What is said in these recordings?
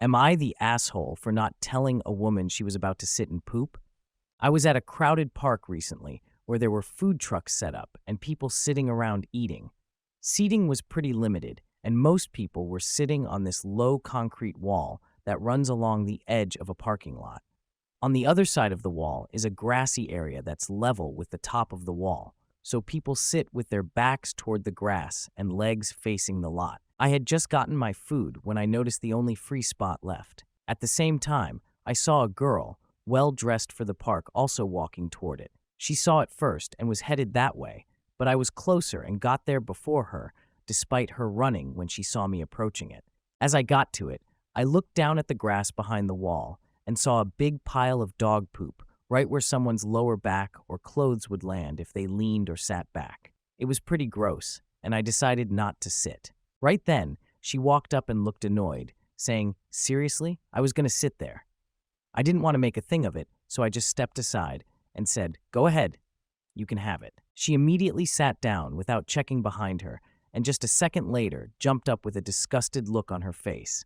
Am I the asshole for not telling a woman she was about to sit and poop? I was at a crowded park recently where there were food trucks set up and people sitting around eating. Seating was pretty limited, and most people were sitting on this low concrete wall that runs along the edge of a parking lot. On the other side of the wall is a grassy area that's level with the top of the wall, so people sit with their backs toward the grass and legs facing the lot. I had just gotten my food when I noticed the only free spot left. At the same time, I saw a girl, well dressed for the park, also walking toward it. She saw it first and was headed that way, but I was closer and got there before her, despite her running when she saw me approaching it. As I got to it, I looked down at the grass behind the wall and saw a big pile of dog poop right where someone's lower back or clothes would land if they leaned or sat back. It was pretty gross, and I decided not to sit. Right then, she walked up and looked annoyed, saying, "Seriously? I was going to sit there." I didn't want to make a thing of it, so I just stepped aside and said, "Go ahead, you can have it." She immediately sat down without checking behind her, and just a second later jumped up with a disgusted look on her face.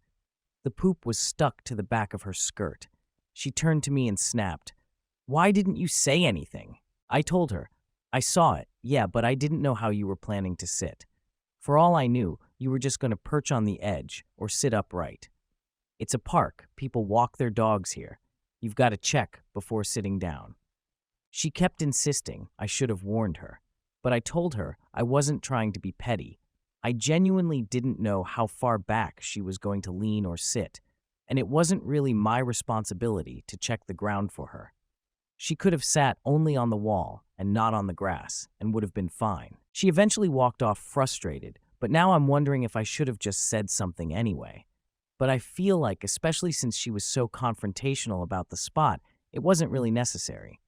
The poop was stuck to the back of her skirt. She turned to me and snapped, "Why didn't you say anything?" I told her, "I saw it, yeah, but I didn't know how you were planning to sit. For all I knew, you were just going to perch on the edge or sit upright. It's a park. People walk their dogs here. You've got to check before sitting down." She kept insisting I should have warned her, but I told her I wasn't trying to be petty. I genuinely didn't know how far back she was going to lean or sit, and it wasn't really my responsibility to check the ground for her. She could have sat only on the wall and not on the grass and would have been fine. She eventually walked off frustrated, but now I'm wondering if I should have just said something anyway. But I feel like, especially since she was so confrontational about the spot, it wasn't really necessary.